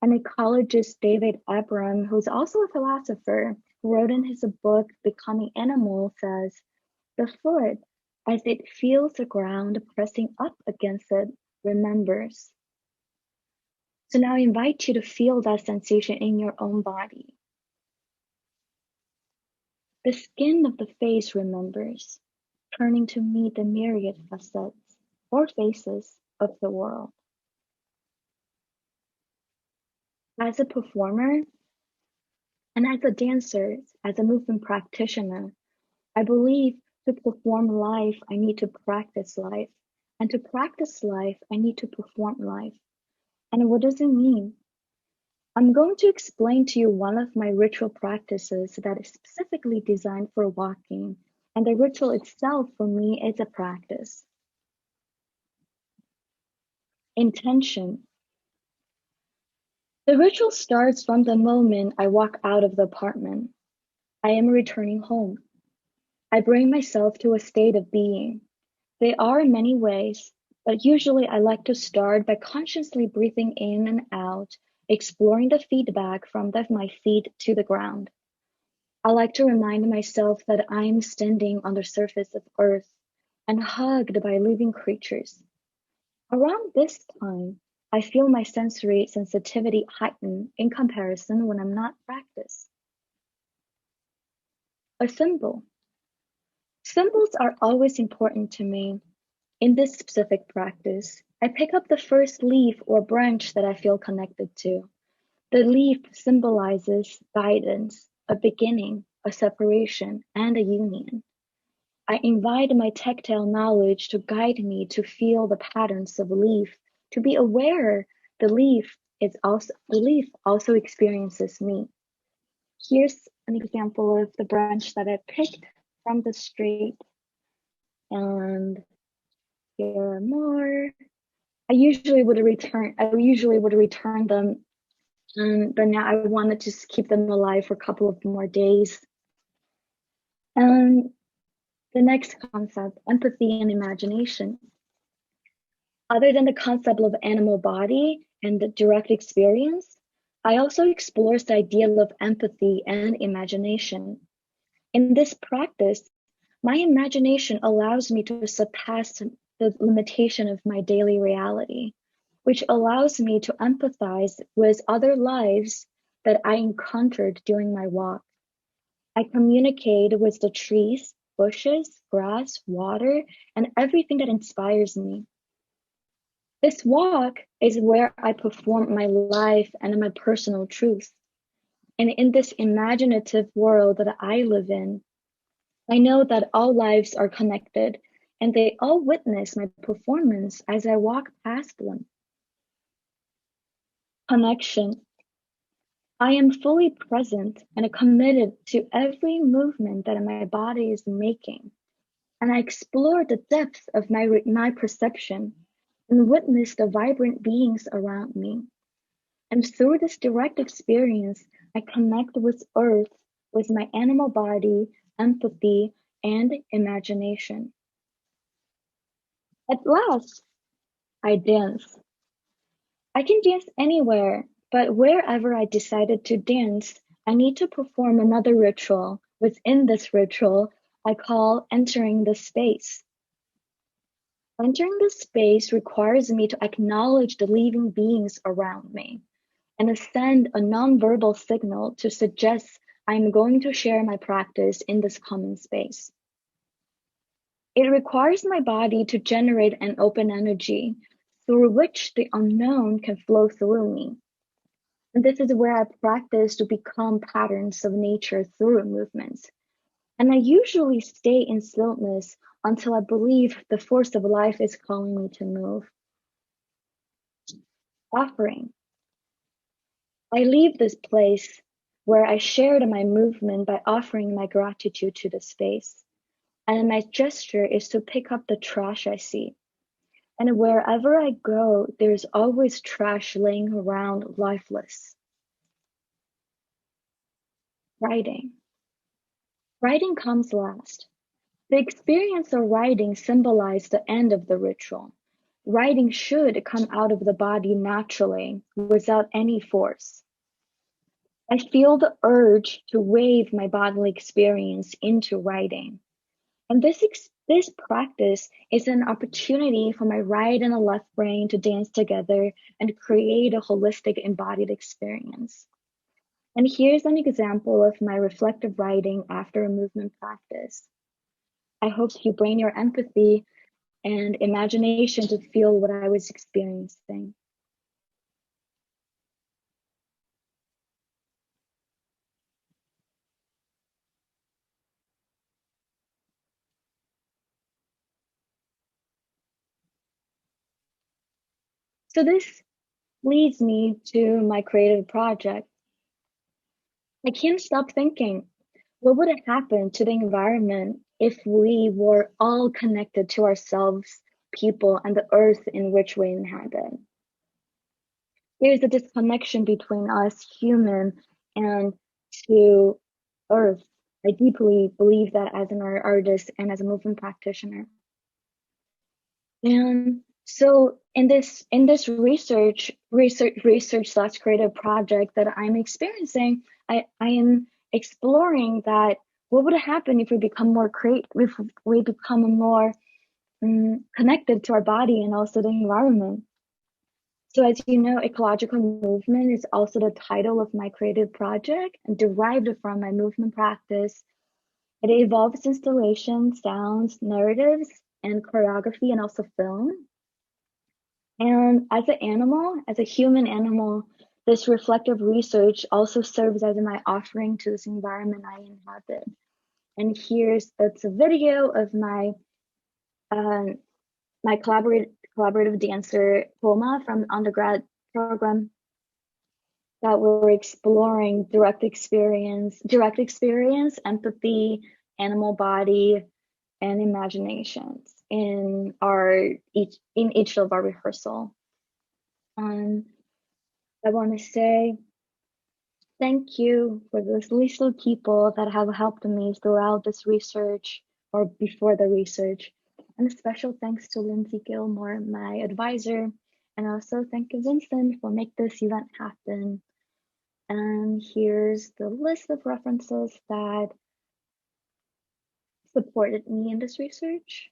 An ecologist, David Abram, who's also a philosopher, who wrote in his book, Becoming Animal, says, the foot, as it feels the ground pressing up against it, remembers. So now I invite you to feel that sensation in your own body. The skin of the face remembers, turning to meet the myriad facets or faces of the world. As a performer and as a dancer, as a movement practitioner, I believe to perform life, I need to practice life. And to practice life, I need to perform life. And what does it mean? I'm going to explain to you one of my ritual practices that is specifically designed for walking. And the ritual itself for me is a practice. Intention. The ritual starts from the moment I walk out of the apartment. I am returning home. I bring myself to a state of being. They are in many ways, but usually I like to start by consciously breathing in and out, exploring the feedback from my feet to the ground. I like to remind myself that I am standing on the surface of earth and hugged by living creatures. Around this time, I feel my sensory sensitivity heighten in comparison when I'm not practiced. A symbol. Symbols are always important to me. In this specific practice, I pick up the first leaf or branch that I feel connected to. The leaf symbolizes guidance, a beginning, a separation, and a union. I invite my tactile knowledge to guide me to feel the patterns of a leaf, to be aware the leaf also experiences me. Here's an example of the branch that I picked from the street, and here are more. I usually would return them But now I wanted to just keep them alive for a couple of more days. And the next concept, empathy and imagination. Other than the concept of animal body and the direct experience, I also explore the ideal of empathy and imagination. In this practice, my imagination allows me to surpass the limitation of my daily reality, which allows me to empathize with other lives that I encountered during my walk. I communicate with the trees, bushes, grass, water, and everything that inspires me. This walk is where I perform my life and my personal truth. And in this imaginative world that I live in, I know that all lives are connected and they all witness my performance as I walk past them. Connection. I am fully present and committed to every movement that my body is making. And I explore the depth of my perception and witness the vibrant beings around me. And through this direct experience, I connect with Earth, with my animal body, empathy, and imagination. At last, I dance. I can dance anywhere, but wherever I decided to dance, I need to perform another ritual. Within this ritual, I call entering the space. Entering the space requires me to acknowledge the living beings around me and send a nonverbal signal to suggest I'm going to share my practice in this common space. It requires my body to generate an open energy through which the unknown can flow through me. And this is where I practice to become patterns of nature through movements. And I usually stay in stillness until I believe the force of life is calling me to move. Offering. I leave this place where I shared my movement by offering my gratitude to the space. And my gesture is to pick up the trash I see. And wherever I go, there's always trash laying around lifeless. Writing. Writing comes last. The experience of writing symbolizes the end of the ritual. Writing should come out of the body naturally, without any force. I feel the urge to wave my bodily experience into writing. And this practice is an opportunity for my right and left brain to dance together and create a holistic embodied experience. And here's an example of my reflective writing after a movement practice. I hope you bring your empathy and imagination to feel what I was experiencing. So this leads me to my creative project. I can't stop thinking, what would have happened to the environment if we were all connected to ourselves, people, and the earth in which we inhabit? There's a disconnection between us human and to earth. I deeply believe that as an artist and as a movement practitioner. And so in this research slash creative project that I'm experiencing, I am exploring that what would happen if we become more if we become more connected to our body and also the environment. So as you know, ecological movement is also the title of my creative project and derived from my movement practice. It involves installation, sounds, narratives, and choreography, and also film. And as an animal, as a human animal, this reflective research also serves as my offering to this environment I inhabit. And it's a video of my my collaborative dancer Poma from undergrad program that we're exploring direct experience, empathy, animal body, and imaginations in each of our rehearsal. I want to say thank you for those little people that have helped me throughout this research or before the research. And a special thanks to Lindsay Gilmore, my advisor, and also thank you, Vincent, for making this event happen. And here's the list of references that supported me in this research.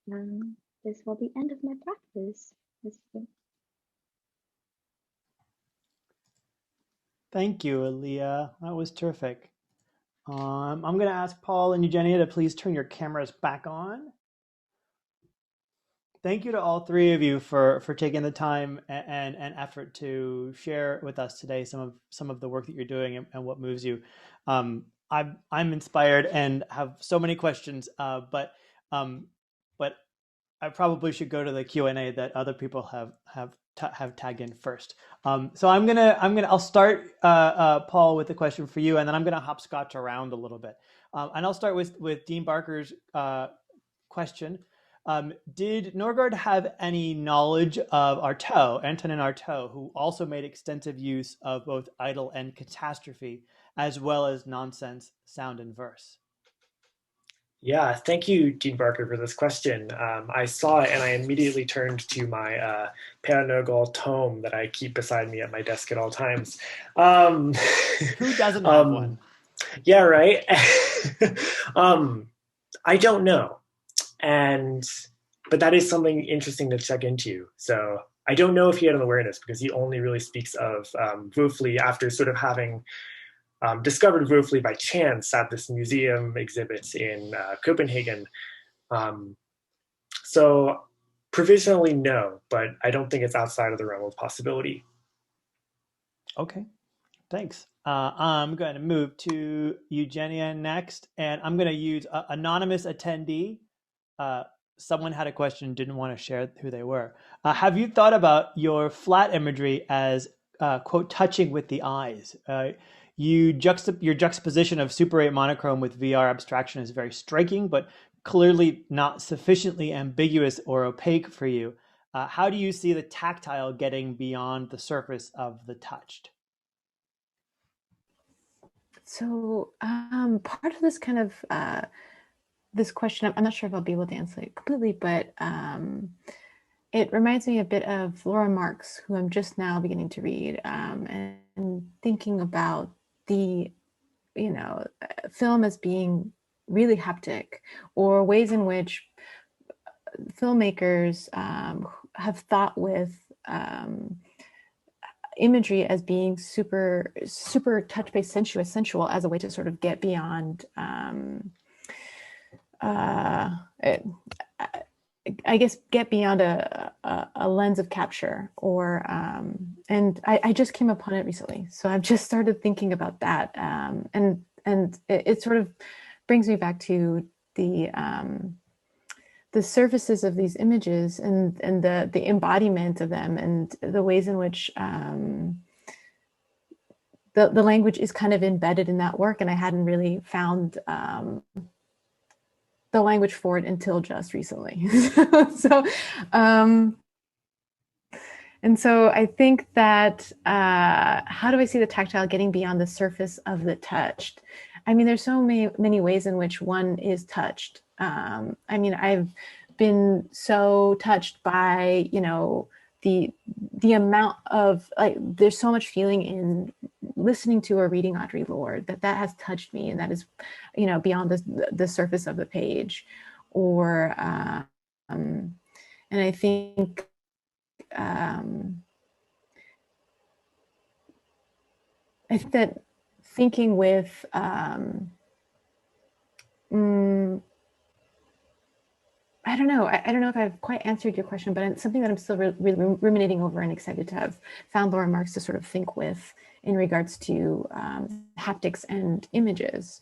And this will be the end of my practice. Thank you, Aliya. That was terrific. I'm going to ask Paul and Eugenia to please turn your cameras back on. Thank you to all three of you for taking the time and effort to share with us today some of the work that you're doing and what moves you. I'm inspired and have so many questions, but I probably should go to the Q&A that other people have tagged in first. So I'll start, Paul, with a question for you, and then I'm gonna hopscotch around a little bit. And I'll start with Dean Barker's question. Did Norgard have any knowledge of Artaud, Antonin Artaud, who also made extensive use of both idyll and catastrophe, as well as nonsense, sound, and verse? Yeah, thank you, Dean Barker, for this question. I saw it and I immediately turned to my Père Nogal tome that I keep beside me at my desk at all times. Who doesn't have one? Yeah, right. I don't know, but that is something interesting to check into. So I don't know if he had an awareness because he only really speaks of Wöfli after sort of having discovered Wöfli by chance at this museum exhibit in Copenhagen. So provisionally, no, but I don't think it's outside of the realm of possibility. Okay, thanks. I'm going to move to Eugenia next, and I'm going to use anonymous attendee. Someone had a question, didn't want to share who they were. Have you thought about your flat imagery as, quote, touching with the eyes? Your juxtaposition of Super 8 monochrome with VR abstraction is very striking, but clearly not sufficiently ambiguous or opaque for you. How do you see the tactile getting beyond the surface of the touched? So part of this kind of this question, I'm not sure if I'll be able to answer it completely, but it reminds me a bit of Laura Marks, who I'm just now beginning to read, and thinking about the, film as being really haptic, or ways in which filmmakers have thought with imagery as being super touch-based, sensual as a way to sort of get beyond get beyond a lens of capture, or and I just came upon it recently, so I've just started thinking about that, and it sort of brings me back to the surfaces of these images and the embodiment of them, and the ways in which the language is kind of embedded in that work, and I hadn't really found the language for it until just recently. So and so I think that how do I see the tactile getting beyond the surface of the touched? I mean, there's so many ways in which one is touched. I mean, I've been so touched by, the amount of, there's so much feeling in listening to or reading Audre Lorde that has touched me, and that is, beyond the surface of the page. Or, and I think, that thinking with, I don't know. I don't know if I've quite answered your question, but it's something that I'm still really ruminating over and excited to have found Laura Marks to sort of think with in regards to haptics and images.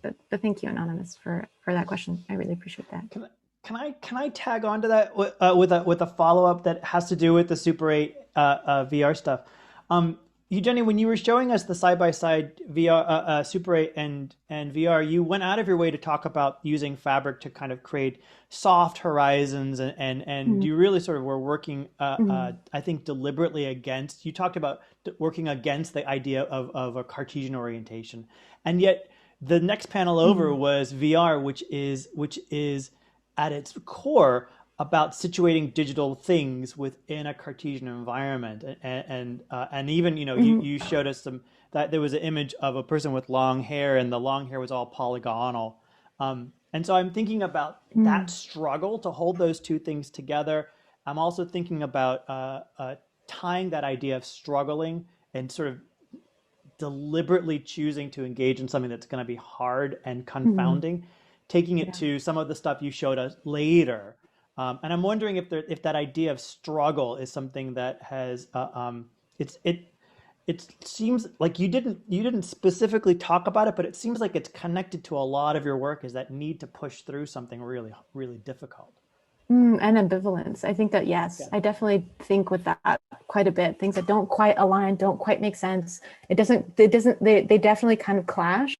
But thank you, Anonymous, for that question. I really appreciate that. Can I tag on to that with a follow-up that has to do with the Super 8 VR stuff? Eugenia, when you were showing us the side-by-side VR, Super 8 and VR, you went out of your way to talk about using fabric to kind of create soft horizons, and Mhm, you really sort of were working, mhm, I think, deliberately against. You talked about working against the idea of a Cartesian orientation, and yet the next panel over mhm, was VR, which is at its core about situating digital things within a Cartesian environment, and even mhm, you showed us some that there was an image of a person with long hair, and the long hair was all polygonal, and so I'm thinking about that mhm, struggle to hold those two things together. I'm also thinking about tying that idea of struggling and sort of deliberately choosing to engage in something that's going to be hard and mhm. confounding, taking it Yeah. to some of the stuff you showed us later. And I'm wondering if that idea of struggle is something that has it seems like you didn't specifically talk about it, but it seems like it's connected to a lot of your work, is that need to push through something really really difficult. And ambivalence. I think that, yes, Yeah. I definitely think with that quite a bit. Things that don't quite align, don't quite make sense. They definitely kind of clash.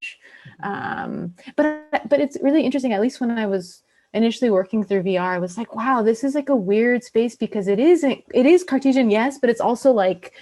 But it's really interesting. At least when I was initially working through VR, I was like, wow, this is like a weird space because it is Cartesian, yes, but it's also like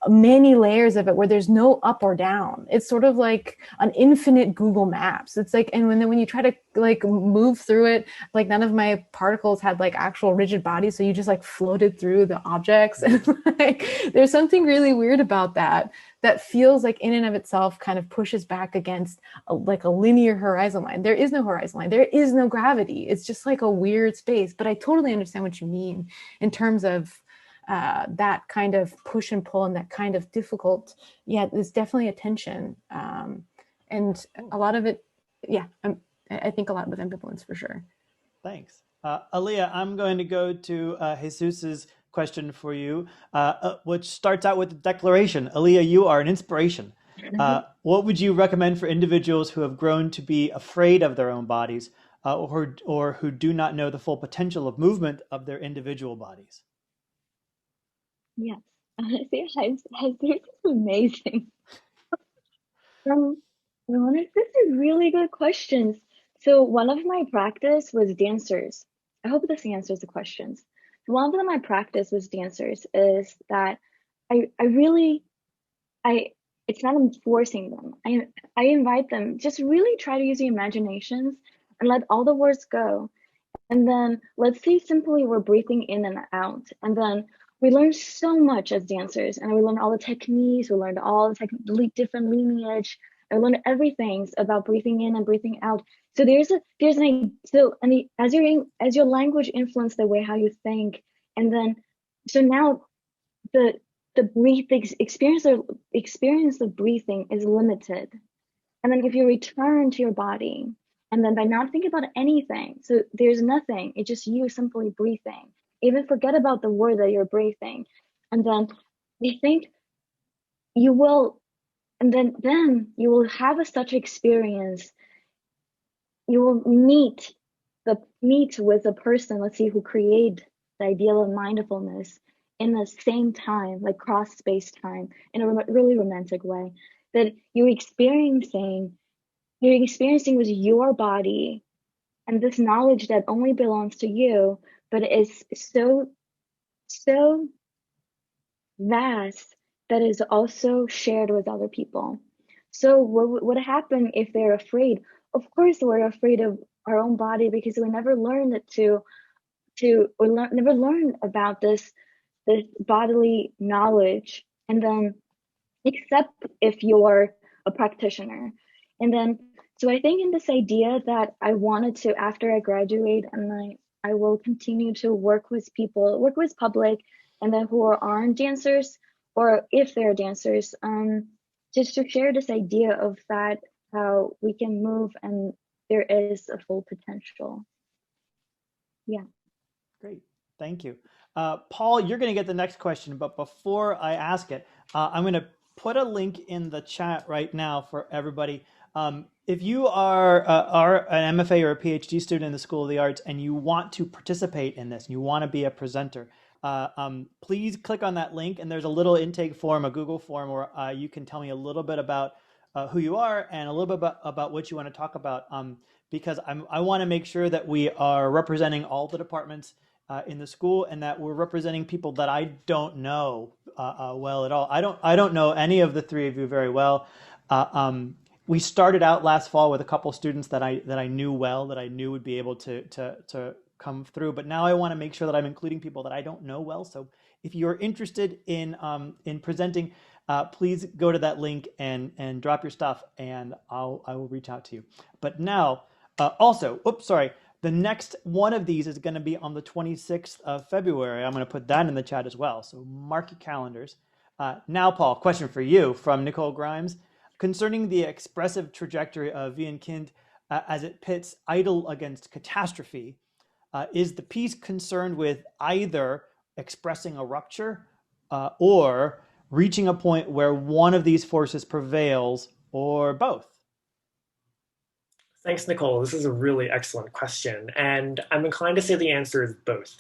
many layers of it where there's no up or down. It's sort of like an infinite Google Maps. It's like, and when you try to like move through it, like none of my particles had like actual rigid bodies, so you just like floated through the objects, and like there's something really weird about that. That feels like in and of itself kind of pushes back against like a linear horizon line. There is no horizon line. There is no gravity. It's just like a weird space. But I totally understand what you mean in terms of that kind of push and pull and that kind of difficult. Yeah, there's definitely a tension, and Cool. a lot of it. Yeah, I think a lot with ambivalence for sure. Thanks. Aliya, I'm going to go to Jesus's question for you, which starts out with a declaration. Aliya, you are an inspiration. What would you recommend for individuals who have grown to be afraid of their own bodies, or who do not know the full potential of movement of their individual bodies? Yes. Honestly, this is amazing. Um, this is really good questions. So one of my practice was dancers. I hope this answers the questions. One of my practice was dancers is that I really I it's not enforcing them. I invite them just really try to use your imaginations and let all the words go. And then let's say simply we're breathing in and out. And then we learn so much as dancers, and we learn all the techniques, we learned all the different lineage, I learned everything about breathing in and breathing out. So there's an so and as your language influence the way how you think, and then so now the experience of breathing is limited. And then if you return to your body, and then by not thinking about anything, so there's nothing, it's just you simply breathing. Even forget about the word that you're breathing. And then you think you will, and then you will have a such experience. You will meet with a person, let's see, who create the ideal of mindfulness in the same time, like cross space time, in a really romantic way. That you're experiencing with your body, and this knowledge that only belongs to you, but is so vast that is also shared with other people. So what would happen if they're afraid? Of course we're afraid of our own body because we never learned never learned about this bodily knowledge. And then except if you're a practitioner. And then, so I think in this idea that I wanted to, after I graduate, and I will continue to work with people, work with public, and then who aren't dancers, or if they're dancers, just to share this idea of that, how we can move and there is a full potential. Yeah. Great. Thank you. Paul, you're going to get the next question, but before I ask it, I'm going to put a link in the chat right now for everybody. If you are an MFA or a PhD student in the School of the Arts and you want to participate in this, and you want to be a presenter, please click on that link, and there's a little intake form, a Google form, where you can tell me a little bit about who you are and a little bit about what you want to talk about, because I want to make sure that we are representing all the departments in the school, and that we're representing people that I don't know well at all. I don't know any of the three of you very well. We started out last fall with a couple students that I knew well, that I knew would be able to come through. But now I want to make sure that I'm including people that I don't know well. So if you're interested in presenting, please go to that link and drop your stuff, and I will reach out to you. But now, also, oops, sorry. The next one of these is going to be on the 26th of February. I'm going to put that in the chat as well. So mark your calendars. Now, Paul, question for you from Nicole Grimes. Concerning the expressive trajectory of Wie ein Kind as it pits idle against catastrophe, is the piece concerned with either expressing a rupture or reaching a point where one of these forces prevails, or both? Thanks, Nicole. This is a really excellent question. And I'm inclined to say the answer is both.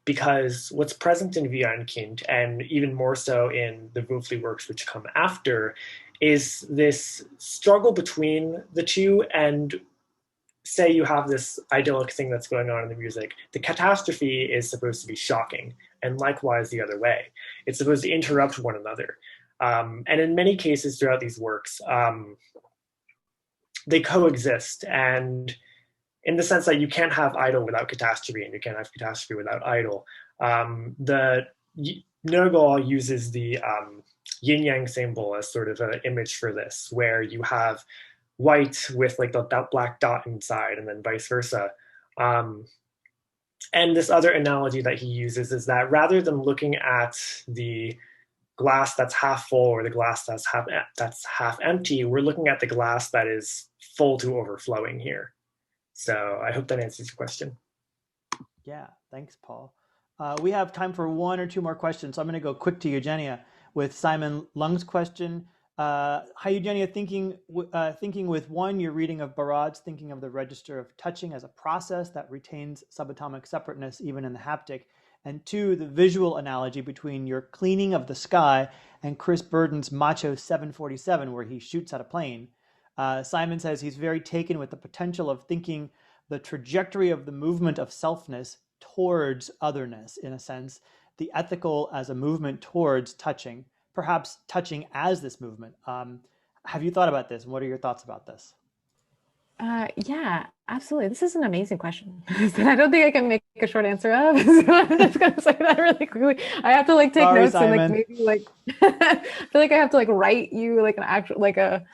Because what's present in Wie ein Kind, and even more so in the Wölfli works which come after, is this struggle between the two. And say you have this idyllic thing that's going on in the music, the catastrophe is supposed to be shocking, and likewise the other way. It's supposed to interrupt one another. And in many cases throughout these works, they coexist, and in the sense that you can't have idle without catastrophe, and you can't have catastrophe without idle. The Nergal uses the yin-yang symbol as sort of an image for this, where you have white with like that black dot inside, and then vice versa. And this other analogy that he uses is that rather than looking at the glass that's half full or the glass that's half empty, we're looking at the glass that is full to overflowing here. So I hope that answers your question. Yeah, thanks, Paul. We have time for one or two more questions. So I'm going to go quick to Eugenia with Simon Lung's question. Hi, Eugenia. Thinking with one, your reading of Barad's thinking of the register of touching as a process that retains subatomic separateness even in the haptic. And two, the visual analogy between your cleaning of the sky and Chris Burden's Macho 747, where he shoots at a plane. Simon says he's very taken with the potential of thinking the trajectory of the movement of selfness towards otherness, in a sense, the ethical as a movement towards touching, perhaps touching as this movement. Have you thought about this, and what are your thoughts about this? Yeah, absolutely. This is an amazing question. I don't think I can make a short answer of. So I'm just gonna say that really quickly. I have to like take notes, Simon. And like maybe like I feel like I have to like write you like an actual like a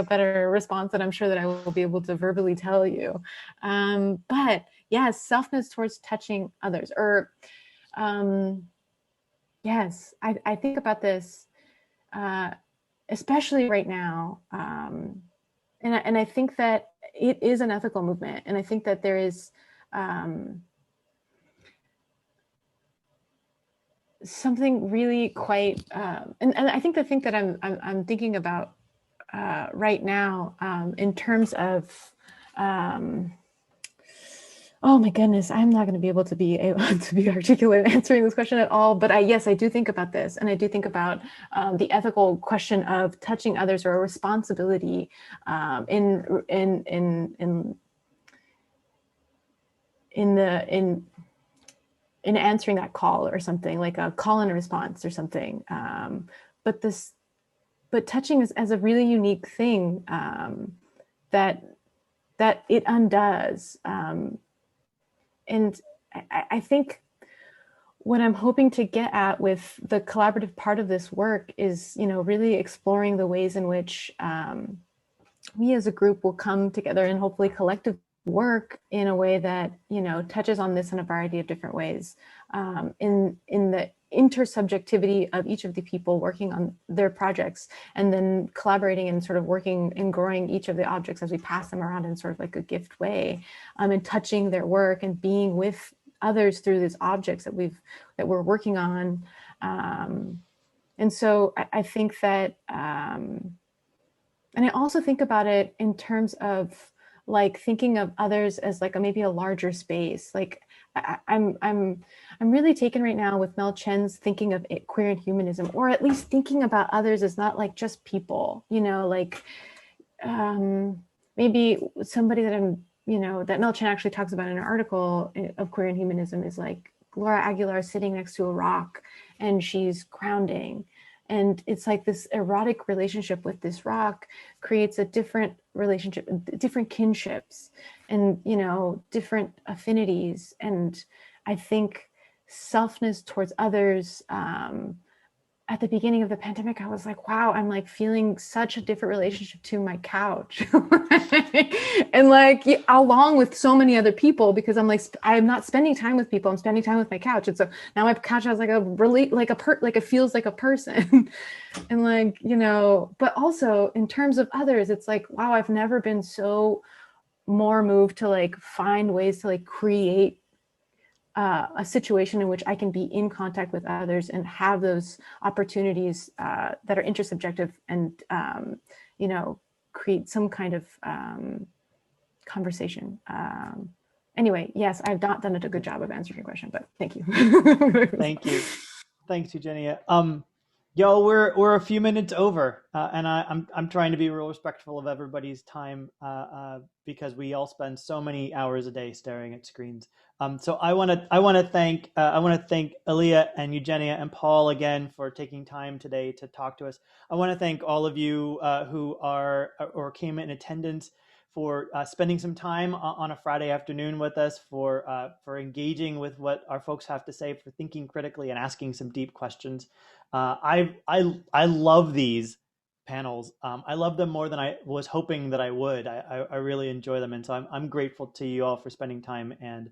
better response that I'm sure that I will be able to verbally tell you. But yes, selfness towards touching others, or yes, I think about this especially right now. And I think that it is an ethical movement, and I think that there is something really quite, and I think the thing that I'm thinking about right now in terms of, oh my goodness, I'm not going to be able to be articulate answering this question at all. But yes, I do think about this, and I do think about the ethical question of touching others, or a responsibility in answering that call, or something like a call and response or something. But touching is as a really unique thing that it undoes. And I think what I'm hoping to get at with the collaborative part of this work is, really exploring the ways in which we as a group will come together and hopefully collectively work in a way that, touches on this in a variety of different ways, in the intersubjectivity of each of the people working on their projects, and then collaborating and sort of working and growing each of the objects as we pass them around in sort of like a gift way, and touching their work and being with others through these objects that we're working on. And so I think that, and I also think about it in terms of like thinking of others as like maybe a larger space. Like I'm really taken right now with Mel Chen's thinking of it, queer and humanism, or at least thinking about others as not like just people, you know, like maybe somebody that I'm, you know, that Mel Chen actually talks about in an article of queer and humanism is like Laura Aguilar sitting next to a rock and she's grounding. And it's like this erotic relationship with this rock creates a different relationship, different kinships and, you know, different affinities. And I think selfness towards others, at the beginning of the pandemic, I was like, wow, I'm like feeling such a different relationship to my couch. And like along with so many other people, because I'm like, I'm not spending time with people, I'm spending time with my couch. And so now my couch has like a really, like it feels like a person. And like, you know, but also in terms of others, it's like, wow, I've never been so more moved to like find ways to like create a situation in which I can be in contact with others and have those opportunities that are intersubjective and, you know, create some kind of conversation. Anyway, yes, I've not done a good job of answering your question, but thank you. Thank you. Thanks, Eugenia. Yo, we're a few minutes over, and I'm trying to be real respectful of everybody's time because we all spend so many hours a day staring at screens. So I want to thank Aliya and Eugenia and Paul again for taking time today to talk to us. I want to thank all of you who are or came in attendance for spending some time on a Friday afternoon with us, for engaging with what our folks have to say, for thinking critically and asking some deep questions. I love these panels. I love them more than I was hoping that I would. I really enjoy them, and so I'm grateful to you all for spending time, and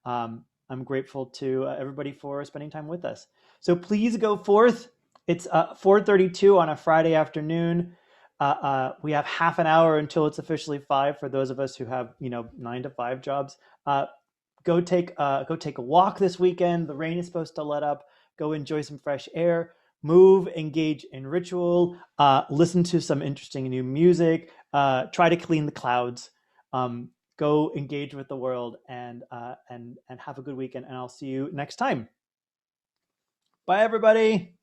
I'm grateful to everybody for spending time with us. So please go forth. It's 4:32 on a Friday afternoon. We have half an hour until it's officially 5 for those of us who have 9 to 5 jobs. Go take a walk this weekend. The rain is supposed to let up. Go enjoy some fresh air. Move, engage in ritual, listen to some interesting new music, try to clean the clouds, go engage with the world, and have a good weekend. And I'll see you next time. Bye, everybody.